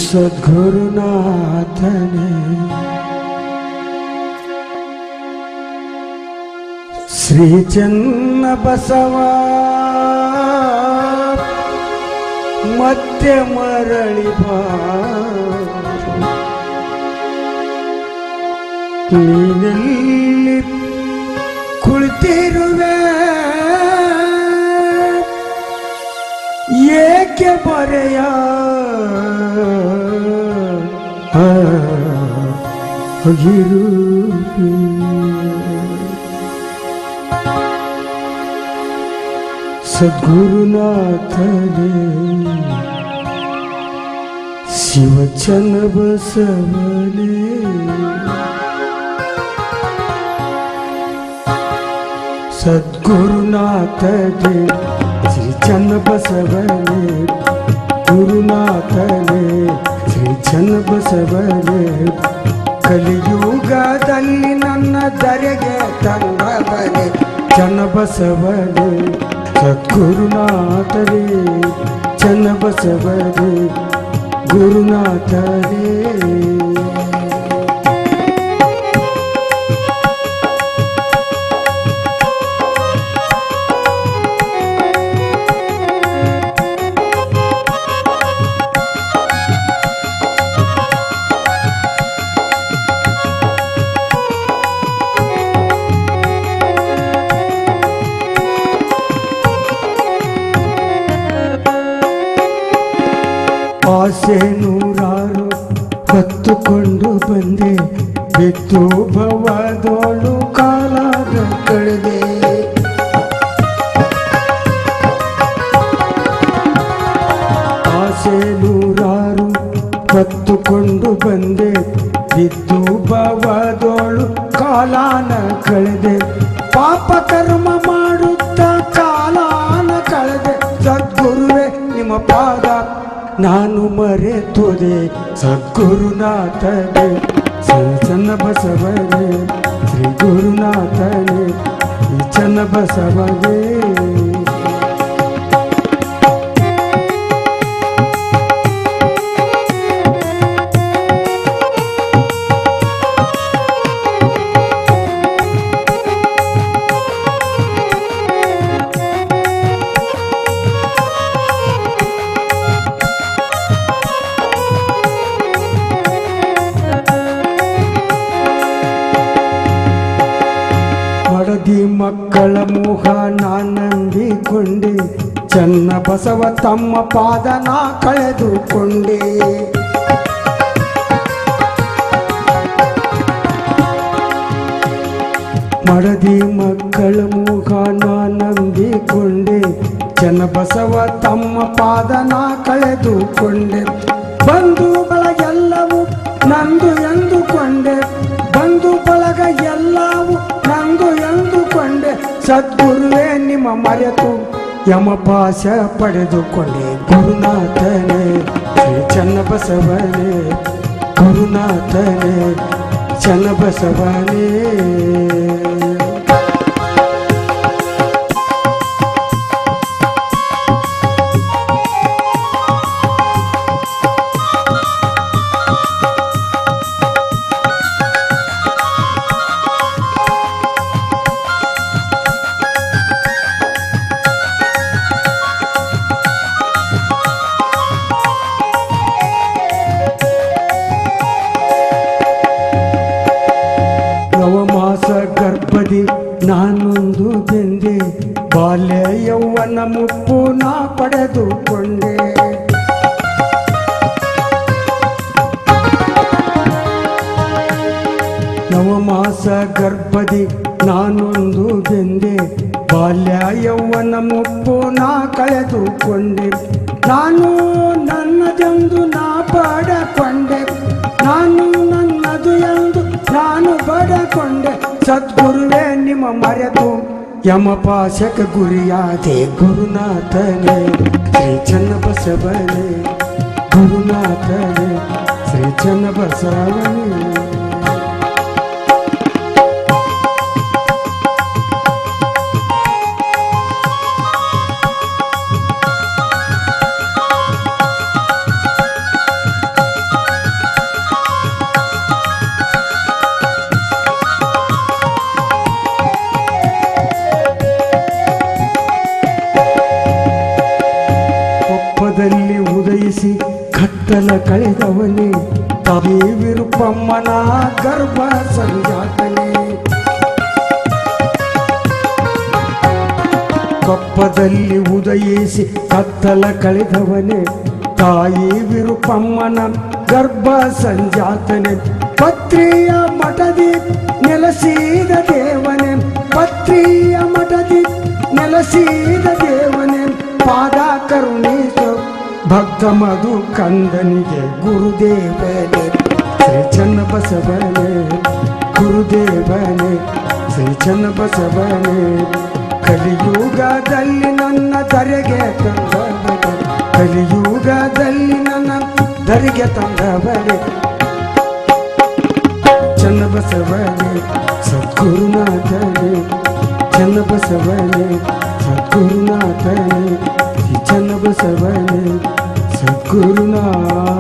ಸದ್ಗುರುನಾಥನೇ ಶ್ರೀ ಚನ್ನಬಸವ ಮತ್ತೆ ಮರಳಿ ಬಾ ನೀನೆಲ್ಲಿ ಕುಳಿತಿರುವೆ ಏಕೆ ಬರೆಯ ಆಗಿರುವೆ ಸದ್ಗುರುನಾಥನೇ ಶಿವ ಚನ್ನಬಸವನೇ ಸದ್ಗುರುನಾಥನೇ ಶ್ರೀ ಚನ್ನಬಸವನೇ ಗುರುನಾಥನೇ ಶ್ರೀ ಚನ್ನಬಸವನೇ ಕಲಿಯುಗದಲ್ಲಿ ನನ್ನ ಧರೆಗೆ ತಂದವನೇ ಚನ್ನಬಸವನೇ ಸದ್ಗುರುನಾಥನೇ ಚನ್ನಬಸವನೇ ಗುರುನಾಥನೇ ಆಸೆ ನೂರಾರು ಹೊತ್ತುಕೊಂಡು ಬಂದೆ ಬಿತ್ತು ಭವದೋಳು ಕಾಲಾಗ ಕಳೆದೆ ಆಸೆ ನೂರಾರು ಹೊತ್ತುಕೊಂಡು ಬಂದೆ ಬಿದ್ದು ಭವದೋಳು ಕಾಲಾನ ಕಳೆದೆ ಪಾಪ ಕರ್ಮ ಮಾಡುತ್ತ ಕಾಲಾನ ಕಳೆದೆ ಸದ್ಗುರುವೆ ನಿಮ್ಮ ಪಾದ ನಾನು ಮರೆತುದೆ ಸದ್ಗುರುನಾಥನೇ ಶ್ರೀ ಚನ್ನಬಸವನೇ ಶ್ರೀ ಗುರುನಾಥನೇ ಈ ಚನ್ನಬಸವನೇ ಮಡದಿ ಮಕ್ಕಳ ಮೋಹ ನಾನಂದಿಕೊಂಡೆ ಚನ್ನಬಸವ ತಮ್ಮ ಪಾದ ನಾ ಕಳೆದುಕೊಂಡೆ ಮಡದಿ ಮಕ್ಕಳ ಮೋಹ ನಾನಂದಿಕೊಂಡೆ ಚನ್ನಬಸವ ತಮ್ಮ ಪಾದ ನಾ ಕಳೆದುಕೊಂಡೆ ಬಂಧು ಬಳಗ ಎಲ್ಲವೂ ನಂದು ಎಂದುಕೊಂಡೆ ಬಂಧು ಬಳಗ ಎಲ್ಲವೂ ನಂದು ಎಂದುಕೊಂಡೆ ಸದ್ಗುರುವೇ ನಿಮ್ಮ ಮರೆತು ಯಮಪಾಶ ಪಡೆದುಕೊಂಡೆ ಗುರುನಾಥನೇ ಶ್ರೀ ಚನ್ನಬಸವನೇ ಗುರುನಾಥನೇ ಚನ್ನಬಸವನೇ ನವಮಾಸ ಗರ್ಭದಿ ನಾನೊಂದು ಬೆಂದೆ ಬಾಲ್ಯ ಯೌವನ ಮುಪ್ಪು ನಾ ಪಡೆದುಕೊಂಡೆ ನವಮಾಸ ಗರ್ಭದಿ ನಾನೊಂದು ಬೆಂದೆ ಬಾಲ್ಯ ಯೌವನ ಮುಪ್ಪು ನಾ ಕಳೆದುಕೊಂಡೆ ನಾನು ನನ್ನದೆಂದು ನಾ ಪಡಕೊಂಡೆ ನಾನು ನನ್ನದು ಎಂದು ನಾನು ಬಡಕೊಂಡೆ ಸದ್ಗುರುವೇ ನಿಮ್ಮ ಮರೆತು ಯಮಪಾಶಕ ಗುರಿಯಾದೆ ಗುರುನಾಥನೇ ಶ್ರೀ ಚನ್ನಬಸವನೇ ಗುರುನಾಥನೇ ಶ್ರೀ ಚನ್ನಬಸವನೇ ಕತ್ತಲ ಕಳೆದವನೇ ತಾಯಿ ವಿರುಪಮ್ಮನ ಗರ್ಭ ಸಂಜಾತನೇ. ಕಪ್ಪದಲ್ಲಿ ಉದಯಿಸಿ ಕತ್ತಲ ಕಳೆದವನೇ ತಾಯಿ ವಿರುಪಮ್ಮನ ಗರ್ಭ ಸಂಜಾತನೆ. ಪತ್ರಿಯ ಮಠದಿ ನೆಲೆಸಿದ ದೇವನೇ, ಪತ್ರಿಯ ಮಠದಿ ನೆಲೆಸಿದ ದೇವನೇ, ಪಾದ ಕರುಣಿಸು ಭಕ್ತ ಮಧು ಕಂದನಿಗೆ ಗುರುದೇವನೇ. ಶ್ರೀ ಚನ್ನಬಸವನೇ ಗುರುದೇವನೇ, ಶ್ರೀ ಚನ್ನಬಸವನೇ. ಕಲಿಯುಗದಲ್ಲಿ ನನ್ನ ಧರೆಗೆ ತಂದವನೇ, ಕಲಿಯುಗದಲ್ಲಿ ನನ್ನ ಧರೆಗೆ ತಂದವನೇ ಚನ್ನಬಸವನೇ ಸದ್ಗುರುನಾಥನೇ, ಚನ್ನಬಸವನೇ ಸದ್ಗುರುನಾಥನೇ, ಚನ್ನಬಸವನೇ ಸದ್ಗುರುನಾಥ.